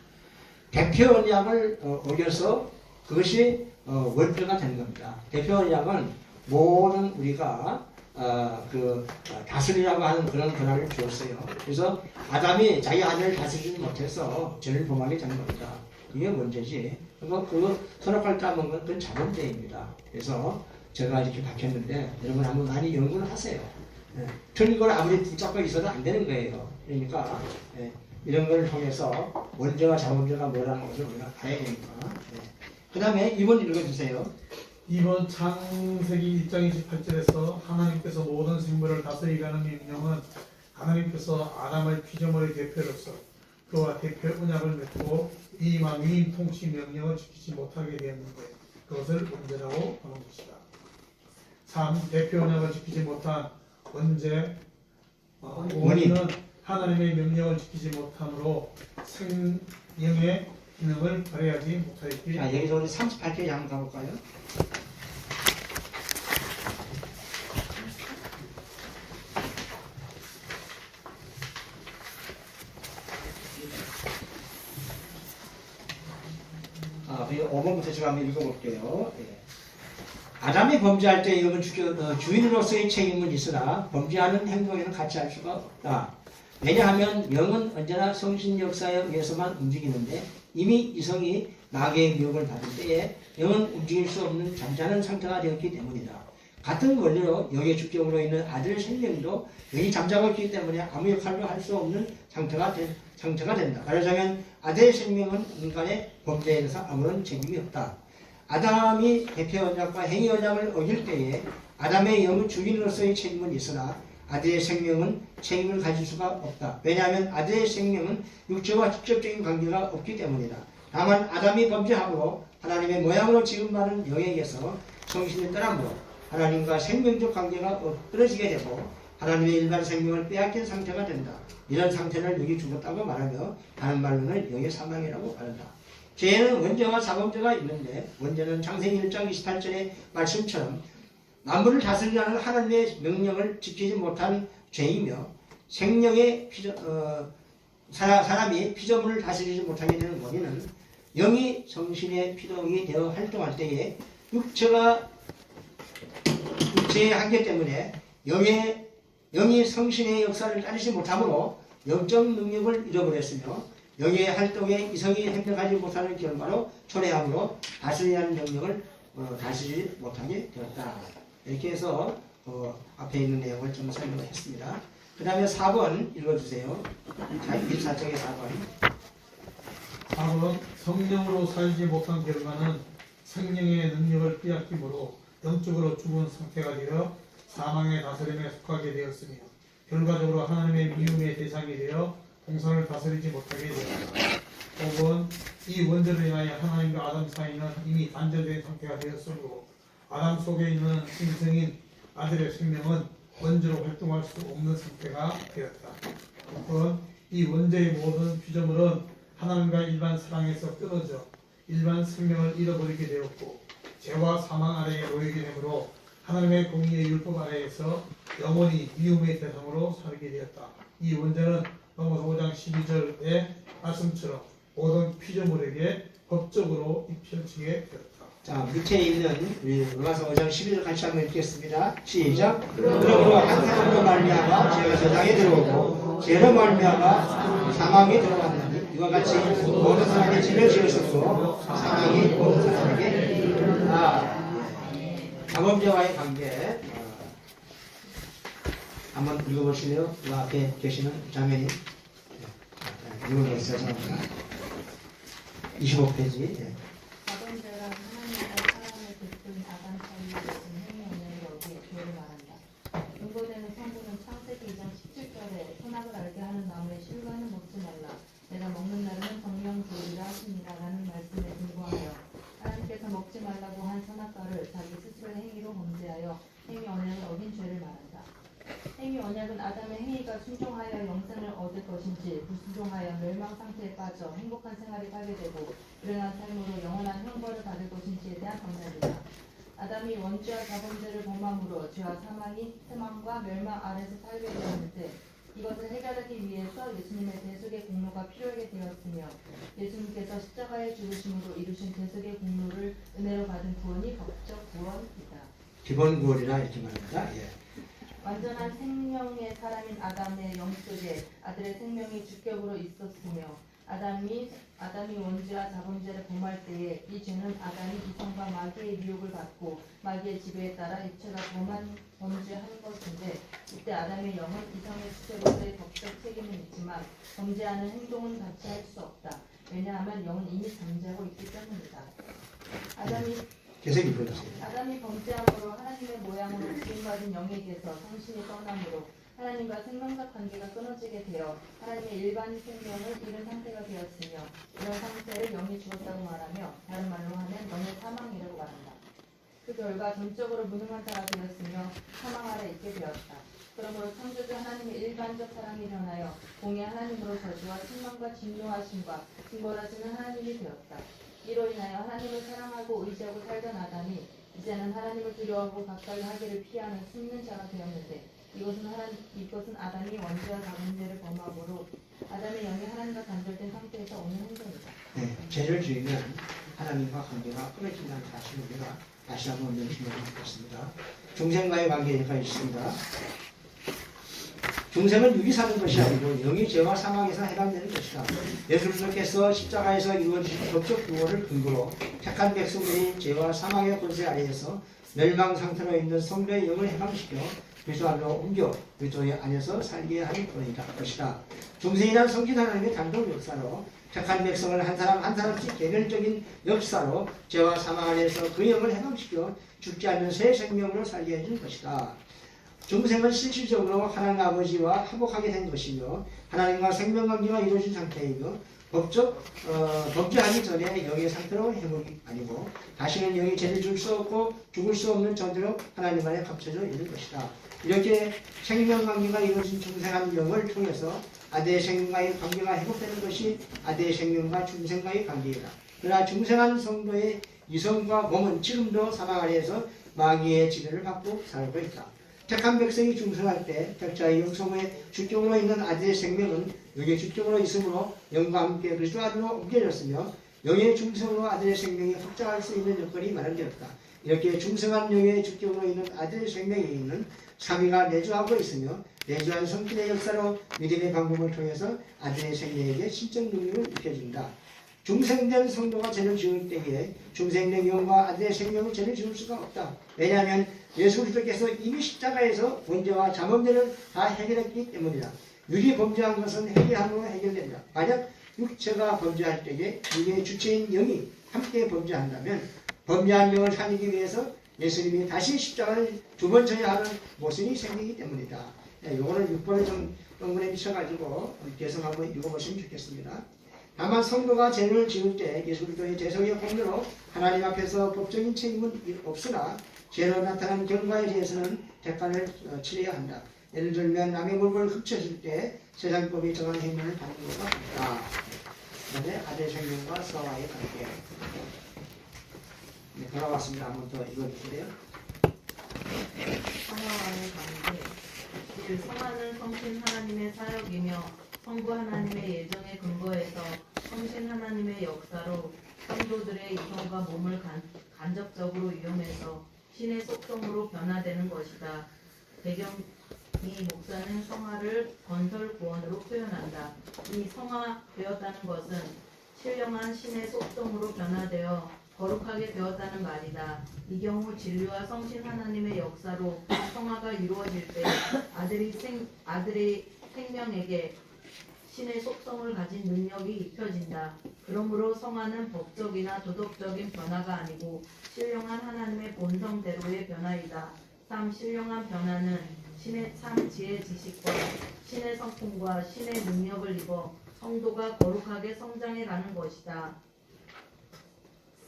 대표 언약을 어겨서 그것이 원죄가 되는 겁니다. 대표 언약은 모든 우리가 다스리라고 하는 그런 권한을 주었어요. 그래서 아담이 자기 아내를 다스리지 못해서 죄를 범하게 되는 겁니다. 그게 원죄지. 그리고 그 선악과를 따먹은 건 그건 자범죄입니다. 그래서 제가 이렇게 밝혔는데 여러분 한번 많이 연구를 하세요. 틀린 걸 아무리 붙잡고 있어도 안 되는 거예요. 그러니까 이런 걸 통해서 원죄와 자범죄가 뭐라는 것을 우리가 봐야 되니까. 그 다음에 2번 읽어주세요. 2번 창세기 1장 28절에서 하나님께서 모든 생물을 다스리라는 명령은 하나님께서 아담의 피조물의 대표로서 그와 대표 언약을 맺고 이 망인 통치 명령을 지키지 못하게 되었는데 그것을 원죄라고 하는 것이다. 3. 대표 언약을 지키지 못한 원죄 원인은 하나님의 명령을 지키지 못함으로 생명의 기능을 발휘하지 못하였기. 자, 여기서 우리 38페이지 한번 가볼까요? 그리고 5번부터 제가 한번 읽어볼게요. 아담이 범죄할 때 이건 주인으로서의 책임은 있으나 범죄하는 행동에는 같이 할 수가 없다. 왜냐하면 영은 언제나 성신 역사에 의해서만 움직이는데 이미 이성이 마귀의 유혹을 받을 때에 영은 움직일 수 없는 잠자는 상태가 되었기 때문이다. 같은 원리로 영의 주격으로 있는 아들의 생명도 영이 잠자고 있기 때문에 아무 역할도 할 수 없는 상태가 된다. 말하자면 아들의 생명은 인간의 범죄에 대해서 아무런 책임이 없다. 아담이 대표 언약과 행위 언약을 어길 때에 아담의 영은 주인으로서의 책임은 있으나 아들의 생명은 책임을 가질 수가 없다. 왜냐하면 아들의 생명은 육체와 직접적인 관계가 없기 때문이다. 다만 아담이 범죄함으로 하나님의 모양으로 지음받은 영에 의해서 성신이 떠남으로 하나님과 생명적 관계가 끊어지게 되고 하나님의 일반 생명을 빼앗긴 상태가 된다. 이런 상태를 영이 죽었다고 말하며 다른 말로는 영의 사망이라고 말한다. 죄에는 원죄와 자범죄가 있는데 원죄는 창세기 1장 28절의 말씀처럼 만물을 다스리라는 하나님의 명령을 지키지 못한 죄이며 생명의 사람이 피조물을 다스리지 못하게 되는 원인은 영이 성신의 피동이 되어 활동할 때에 육체의 한계 때문에 영이 성신의 역사를 따르지 못함으로 영적 능력을 잃어버렸으며 영의 활동에 이성이 협력하지 못하는 결과로 초래함으로 다스리라는 명령을 다스리지 못하게 되었다. 이렇게 해서 앞에 있는 내용을 좀 설명을 했습니다. 그 다음에 4번 읽어주세요. 24쪽의 4번. 4번 성령으로 살지 못한 결과는 생명의 능력을 빼앗김으로 영적으로 죽은 상태가 되어 사망의 다스림에 속하게 되었으며 결과적으로 하나님의 미움의 대상이 되어 동산을 다스리지 못하게 되었다. 혹은 이 원죄로 인하여 하나님과 아담 사이는 이미 단절된 상태가 되었으므로 아담 속에 있는 신성인 아들의 생명은 원죄로 활동할 수 없는 상태가 되었다. 혹은 이 원죄의 모든 피조물은 하나님과 일반 사랑에서 끊어져 일반 생명을 잃어버리게 되었고 죄와 사망 아래에 놓이게 되므로 하나님의 공의의 율법 아래에서 영원히 미움의 대상으로 살게 되었다. 이 원죄는 로마서 5장 12절의 말씀처럼 모든 피조물에게 법적으로 입혀지게 되었다. 자, 밑에 있는 우리 로마서 5장 11절 같이 한번 읽겠습니다. 시작. 그러므로 한 사람으로 말미암아 죄가 세상에 들어오고 죄로 말미암아 사망에 들어왔나니 이와 같이 모든 사람이 죄를 지었으므로 사망이 모든 사람에게 이르렀다. 자범죄와의 관계 한번 읽어보실래요? 그 앞에 계시는 자매님 읽어보세요. 25페이지. 자범죄란 하나님과 사람의 베푼 아담 사이에 있는 행위를 여기에 죄를 말한다. 근거되는 성부는 창세기 2장 17절에 선악을 알게 하는 나무의 실과는 먹지 말라. 내가 먹는 날은 정령주의라 하십니다. 라는 말씀에 근거하여 하나님께서 먹지 말라고 한 선악과를 자기 스스로의 행위로 범죄하여 행위 언약을 어긴 죄를 말한다. 행위 언약은 아담의 행위가 순종하여 영생을 얻을 것인지 불순종하여 멸망 상태에 빠져 행복한 생활을 살게 되고 불행한 삶으로 영원한 형벌을 받을 것인지에 대한 언약이다. 아담이 원죄와 자범죄를 범함으로 죄와 사망과 멸망 아래서 살게 되었는데 이것을 해결하기 위해서 예수님의 대속의 공로가 필요하게 되었으며 예수님께서 십자가에 죽으심으로 이루신 대속의 공로를 은혜로 받은 구원이 법적 구원이다. 기본 구원이라 이렇게 말합니다. 예. 완전한 생명의 사람인 아담의 영속에 아들의 생명이 주격으로 있었으며 아담이 원죄와 자범죄를 범할 때에 이 죄는 아담이 이성과 마귀의 미혹을 받고 마귀의 지배에 따라 입체가 범죄하는 것인데 이때 아담의 영은 이성의 주체로서의 법적 책임은 있지만 범죄하는 행동은 같이 할 수 없다. 왜냐하면 영은 이미 잠재하고 있기 때문이다. 계속 읽어주세요. 아담이 범죄함으로 하나님의 모양으로 지음받은 영에게서 성신이 떠남으로 하나님과 생명적 관계가 끊어지게 되어 하나님의 일반 생명을 잃은 상태가 되었으며 이런 상태를 영이 죽었다고 말하며 다른 말로 하면 영의 사망이라고 말한다. 그 결과 전적으로 무능한 자가 되었으며 사망 아래 있게 되었다. 그러므로 창조주 하나님의 일반적 사랑이 일어나여 공의 하나님으로 저주와 책망과 진노하심과 징벌하시는 하나님이 되었다. 이로 인하여 하나님을 사랑하고 의지하고 살던 아담이 이제는 하나님을 두려워하고 가까이 하기를 피하는 숨는 자가 되었는데 이것은 아담이 원죄와 자범죄를 범함으로 아담의 영이 하나님과 단절된 상태에서 오는 행동이다. 네, 죄를 지으면 하나님과 관계가 끊어진다는 사실을 우리가 다시 한번 명심하고 있습니다. 중생과의 관계가 있습니다. 중생은 육이 사는 것이 아니고 영이 죄와 사망에서 해방되는 것이다. 예수 그리스도께서 십자가에서 이루어지신 법적 구원을 근거로 택한 백성들이 죄와 사망의 권세 아래에서 멸망 상태로 있는 성도의 영을 해방시켜 그리스도 안으로 옮겨 그리스도의 안에서 살게 하는 것이다. 중생이란 성진 하나님의 단독 역사로 택한 백성을 한 사람 한 사람씩 개별적인 역사로 죄와 사망 안에서 그 영을 해방시켜 죽지 않는 새 생명으로 살게 해주는 것이다. 중생은 실질적으로 하나님 아버지와 화목하게 된 것이며 하나님과 생명관계가 이루어진 상태이며 범죄하기 전에 영의 상태로 회복이 아니고 다시는 영이 죄를 줄 수 없고 죽을 수 없는 존재로 하나님 안에 감춰져 있는 것이다. 이렇게 생명관계가 이루어진 중생한 영을 통해서 아들의 생명과의 관계가 회복되는 것이 아들의 생명과 중생과의 관계이다. 그러나 중생한 성도의 이성과 몸은 지금도 사망 아래에서 마귀의 지배를 받고 살고 있다. 택한 백성이 중생할 때 각자의 영성의 주격으로 있는 아들의 생명은 영의 주격으로 있으므로 영과 함께 그리스도 안으로 옮겨졌으며 영의 중생으로 아들의 생명이 확장할 수 있는 여건이 마련되었다. 이렇게 중생한 영의 주격으로 있는 아들의 생명에 있는 삼위가 내주하고 있으며 내주한 성신의 역사로 믿음의 방법을 통해서 아들의 생명에게 신적 능력을 입혀준다. 중생된 성도가 죄를 지을 때에 중생된 영과 아들의 생명은 죄를 지을 수가 없다. 왜냐하면 예수 그리스도께서 이미 십자가에서 원죄와 자범죄를 다 해결했기 때문이다. 육이 범죄한 것은 회개함으로 해결된다. 만약 육체가 범죄할 때에 육의 주체인 영이 함께 범죄한다면 범죄한 영을 살리기 위해서 예수님이 다시 십자가를 두 번 져야 하는 모순이 생기기 때문이다. 요거는 6번을 좀 영문에 미쳐가지고 개성 한번 읽어보시면 좋겠습니다. 다만 성도가 죄를 지을 때 예수 그리스도의 대속의 공로로 하나님 앞에서 법적인 책임은 없으나 죄로 나타난 결과에 대해서는 대가를 치러야 한다. 예를 들면 남의 물건을 훔쳤을 때 세상법이 정한 행위를 받는 것과 같다. 그다음에 아들 생명과 서와의 관계. 네, 돌아왔습니다. 한번 더 읽어주세요. 성화와의 관계. 1. 성화는 성신 하나님의 사역이며 성부 하나님의 예정에 근거해서 성신 하나님의 역사로 성도들의 이성과 몸을 간접적으로 이용해서 신의 속성으로 변화되는 것이다. 이 목사는 성화를 건설 구원으로 표현한다. 이 성화되었다는 것은 신령한 신의 속성으로 변화되어 거룩하게 되었다는 말이다. 이 경우 진리와 성신 하나님의 역사로 성화가 이루어질 때 아들의 생명에게 신의 속성을 가진 능력이 입혀진다. 그러므로 성화는 법적이나 도덕적인 변화가 아니고 신령한 하나님의 본성대로의 변화이다. 3. 신령한 변화는 신의 참 지혜 지식과 신의 성품과 신의 능력을 입어 성도가 거룩하게 성장해가는 것이다.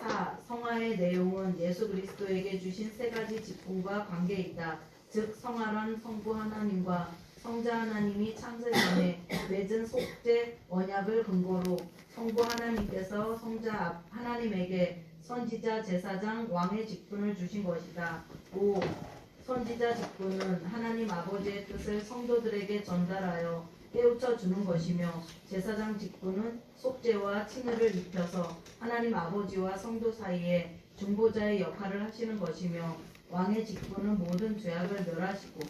4. 성화의 내용은 예수 그리스도에게 주신 세 가지 직분과 관계이다. 즉 성화란 성부 하나님과 성자 하나님이 창세 전에 맺은 속죄 언약을 근거로 성부 하나님께서 성자 하나님에게 선지자, 제사장, 왕의 직분을 주신 것이다. 5. 선지자 직분은 하나님 아버지의 뜻을 성도들에게 전달하여 깨우쳐 주는 것이며 제사장 직분은 속죄와 칭의를 입혀서 하나님 아버지와 성도 사이에 중보자의 역할을 하시는 것이며 왕의 직분은 모든 죄악을 멸하시고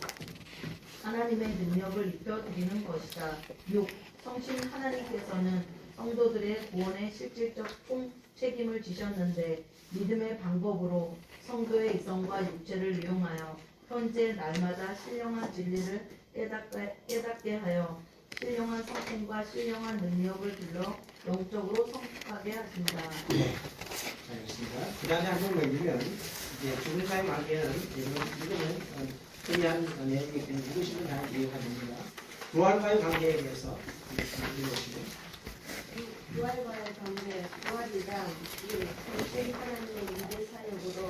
하나님의 능력을 입혀 드리는 것이다. 6. 성신 하나님께서는 성도들의 구원에 실질적 책임을 지셨는데 믿음의 방법으로 성도의 이성과 육체를 이용하여 현재 날마다 신령한 진리를 깨닫게 하여 신령한 성품과 신령한 능력을 길러 영적으로 성숙하게 하신다. 네, 알겠습니다. 그 다음에 한번 보시면 이제 죽은 자의 관계는 이거는 중요한 내용이기 때문에 읽으시면 잘 이해가 됩니다. 부활과의 관계에 대해서 읽으시면 부활과의 관계, 부활이란 성신 하나님의 임재 사역으로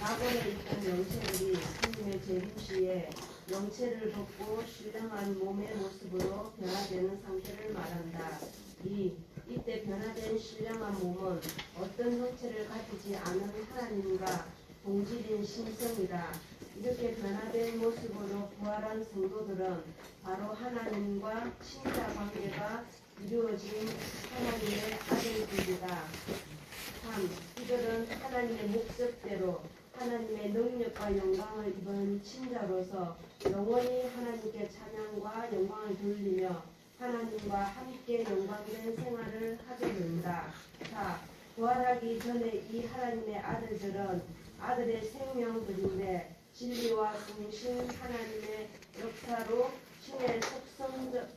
낙원에 있던 영체들이 하나님의 재림시에 영체를 벗고 신령한 몸의 모습으로 변화되는 상태를 말한다. 이때 변화된 신령한 몸은 어떤 형체를 가지지 않은 하나님과 동질인 신성이다. 이렇게 변화된 모습으로 부활한 성도들은 바로 하나님과 친자 관계가 이루어진 하나님의 아들들이다. 3. 이들은 하나님의 목적대로 하나님의 능력과 영광을 입은 친자로서 영원히 하나님께 찬양과 영광을 돌리며 하나님과 함께 영광된 생활을 하게 된다. 4. 부활하기 전에 이 하나님의 아들들은 아들의 생명들인데 진리와 성신 하나님의 역사로 신의 속성적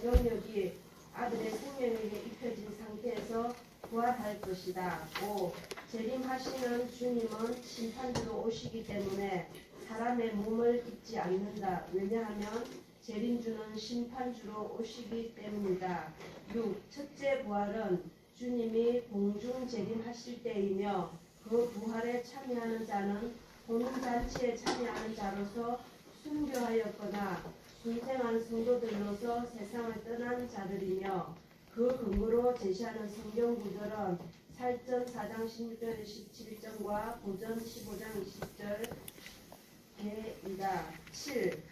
영역이 아들의 생명에게 입혀진 상태에서 부활할 것이다. 5. 재림하시는 주님은 심판주로 오시기 때문에 사람의 몸을 입지 않는다. 왜냐하면 재림주는 심판주로 오시기 때문이다. 6. 첫째 부활은 주님이 공중 재림하실 때이며 그 부활에 참여하는 자는 혼인잔치에 참여하는 자로서 순교하였거나 순생한 성도들로서 세상을 떠난 자들이며 그 근거로 제시하는 성경 구절은 살전 4장 16절 17절과 고전 15장 20절이다. 7.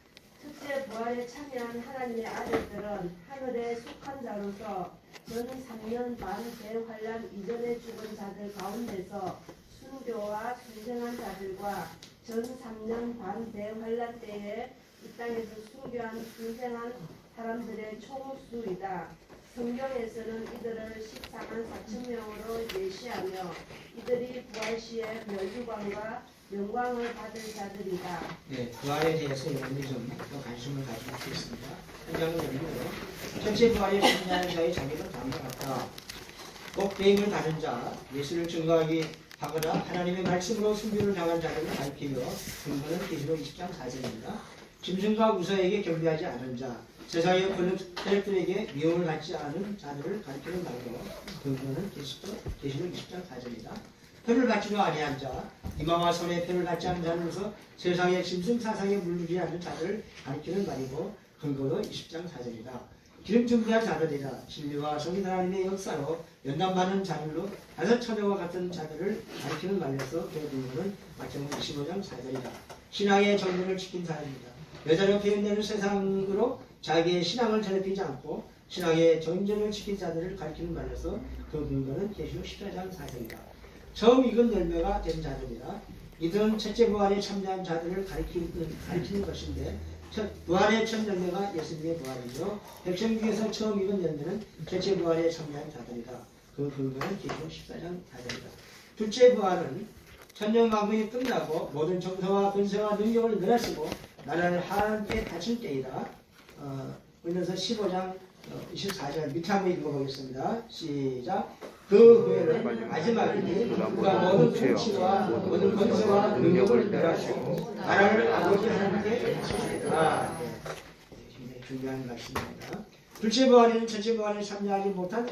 첫째 부활에 참여한 하나님의 아들들은 하늘에 속한 자로서 전 3년 반 대환란 이전에 죽은 자들 가운데서 순교와 순생한 자들과 전 3년 반 대환란 때에 이 땅에서 순교한 순생한 사람들의 총수이다. 성경에서는 이들을 14만 4천 명으로 예시하며 이들이 부활 시에 멸류관과 영광을 받을 자들이다. 네, 부활에 대해서 여러분이 좀 더 관심을 가지고 있겠습니다. 한 장을 열면 첫째 부활에 참여하는 자의 자기는 다음과 같다. 꼭 계획을 가진 자, 예수를 증거하기 하거나 하나님의 말씀으로 순교를 당한 자들을 가리키며 근거는 계시록 20장 4절입니다. 짐승과 우사에게 경배하지 않은 자, 세상의 권력들에게 미움을 갖지 않은 자들을 가리키는 말로 근거는 계시록 20장 4절입니다. 표를 받지도 아니한 자, 이마와 손에 표를 받지 않은 자로서 세상의 짐승 사상에 물들지 않는 자들을 가리키는 말이고 근거로 20장 4절이다. 기름 준비한 자들이라 진리와 성인 하나님의 역사로 연단받는 자들로 다섯 처녀와 같은 자들을 가리키는 말로서 그 근거는 마태복음 25장 4절이다. 신앙의 정리를 지킨 사람입니다. 여자로 표현되는 세상으로 자기의 신앙을 더럽히지 않고 신앙의 정전을 지킨 자들을 가리키는 말로서 그 근거는 계시록 14장 4절이다. 처음 익은 열매가 된 자들이라 이들은 첫째 부활에 참여한 자들을 가리키는 것인데 부활의 첫 열매가 예수님의 부활이죠. 백성 중에서 처음 익은 열매는 첫째 부활에 참여한 자들이다. 그 근거는 계시록 14장 4절이다. 둘째 부활은 천년왕국이 끝나고 모든 정서와 권세와 능력을 내려쓰고 나라를 하나님께 바칠 때이다. 그래서 15장 24절 밑에 한번 읽어보겠습니다. 시작. 그 후에는 마지막이니 그가 모든 통치와 모든 권세와 능력을 내려주고 나라를 아버지 하나님께 바치리라. 굉장히 중요한 말씀입니다. 둘째 부활에는 첫째 부활에 참여하지 못한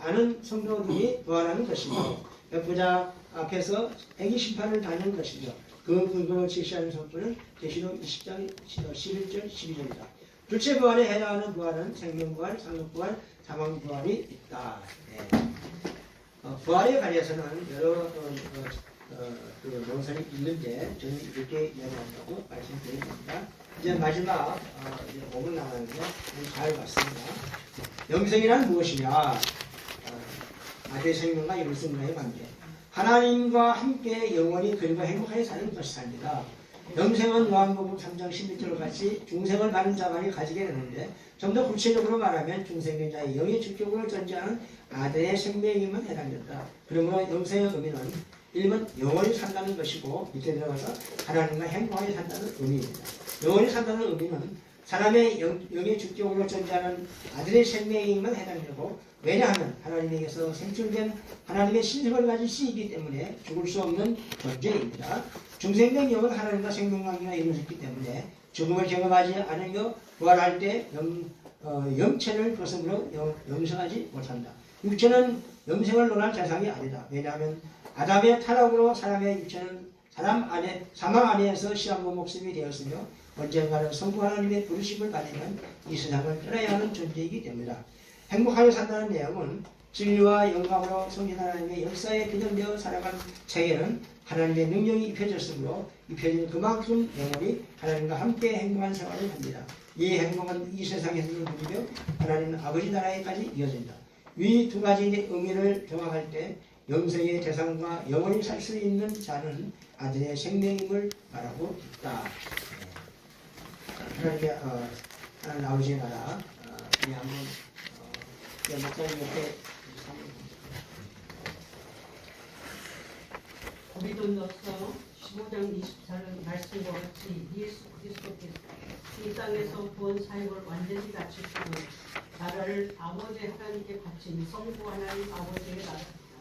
아는 성도들이 부활하는 것이며 백부자 앞에서 애기 심판을 받는 것이며 그 근거로 제시하는 성도는 계시록 20장 11절 12절이다. 둘째 부활에 해당하는 부활은 생명부활, 상급부활, 사망부활이 있다. 네. 부활에 관해서는 여러 그 논설이 있는데 저는 이렇게 이야기한다고 말씀드립니다. 이제 마지막 이제 5분 남았는데 잘 봤습니다. 영생이란 무엇이냐? 아들의 생명과 영생과의 관계. 하나님과 함께 영원히 그리고 행복하게 사는 것이랍니다. 영생은 요한복음 3장 16절과 같이 중생을 많은 자만이 가지게 되는데 좀 더 구체적으로 말하면 중생된 자의 영의 주격을 존재하는 아들의 생명에만 해당된다. 그러므로 영생의 의미는 1번 영원히 산다는 것이고 밑에 들어가서 하나님과 행복하게 산다는 의미입니다. 영원히 산다는 의미는 사람의 영의 주격으로 존재하는 아들의 생명에만 해당되고 왜냐하면 하나님에게서 생출된 하나님의 신성을 가진 씨이기 때문에 죽을 수 없는 존재입니다. 중생된 영은 하나님과 생명관계가 이루어졌기 때문에 죽음을 경험하지 않으며 부활할 때 영체를 거스므로 영생하지 못한다. 육체는 영생을 논할 대상이 아니다. 왜냐하면 아담의 타락으로 사람의 육체는 사망 안에서 시한부 목숨이 되었으며 언젠가는 성부 하나님의 부르심을 받으면 이 세상을 떠나야 하는 존재이기 때문이다. 행복하게 산다는 내용은 진리와 영광으로 성신 하나님의 역사에 균형되어 살아간 세계는 하나님의 능력이 입혀졌으므로 입혀진 그만큼 영원히 하나님과 함께 행복한 생활을 합니다. 이 행복은 이 세상에서는 누리며 하나님 아버지 나라에까지 이어진다. 위 두 가지 의미를 정확할 때 영생의 대상과 영원히 살 수 있는 자는 아들의 생명임을 말하고 있다. 하나님의 하나님 아버지의 나라 이 한번 목사님께 고린도전서 15장 24절 말씀과 같이 예수 그리스도께서 이 땅에서 구원 사역을 완전히 마치시고 나라를 아버지 하나님께 바친 성부 하나님 아버지의 나라입니다.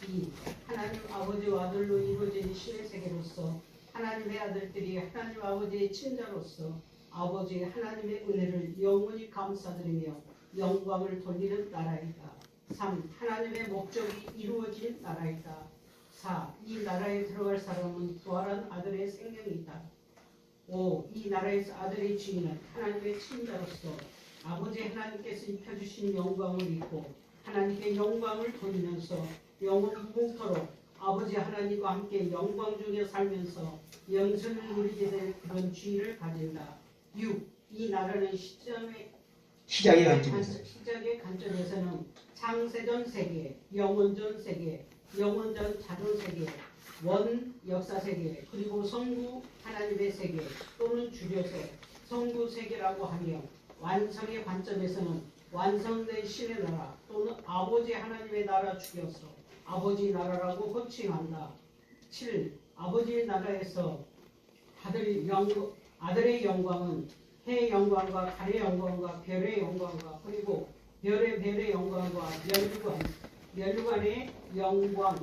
이 하나님 아버지와 아들로 이루어진 신의 세계로서 하나님의 아들들이 하나님 아버지의 친자로서 아버지 하나님의 은혜를 영원히 감사드리며 영광을 돌리는 나라이다. 3. 하나님의 목적이 이루어진 나라이다. 4. 이 나라에 들어갈 사람은 부활한 아들의 생명이다. 5. 이 나라에서 아들의 주인은 하나님의 친자로서 아버지 하나님께서 입혀주신 영광을 입고 하나님께 영광을 돌리면서 영원 무궁토록 아버지 하나님과 함께 영광 중에 살면서 영생을 누리게 될 그런 주의를 가진다. 6. 이 나라는 시작의 관점에서는 창세전 세계, 영원전 세계, 영원전 자존 세계, 원 역사 세계, 그리고 성부 하나님의 세계 또는 줄여서 성부 세계라고 하며 완성의 관점에서는 완성된 신의 나라 또는 아버지 하나님의 나라 죽여서 아버지 나라라고 호칭한다. 7. 아버지의 나라에서 아들의 영광은 해의 영광과 달의 영광과 별의 영광과 그리고 별의 영광과 멸류관의 영광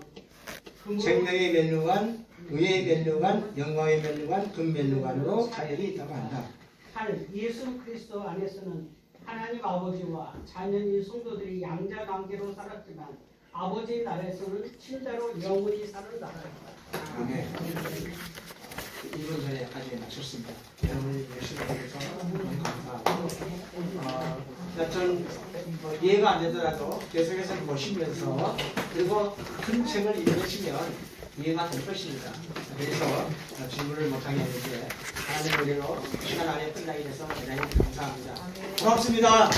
생명의 면류관, 의의 면류관, 영광의 면류관, 금면류관으로 차별이 있다고 한다. 8. 예수 그리스도 안에서는 하나님 아버지와 자녀인 성도들이 양자 관계로 살았지만 아버지 나라에서는 친자로 영원히 사는 나라입니다. 아멘. 1분 전에 까지 마쳤습니다. 여러분 열심히 해주셔서 너무 감사하고 전 이해가 안 되더라도 계속해서 보시면서 그리고 큰 책을 읽으시면 이해가 될 것입니다. 그래서 질문을 못하게 하는데 하나님 은혜로 시간 안에 끝나게 돼서 대단히 감사합니다. 고맙습니다.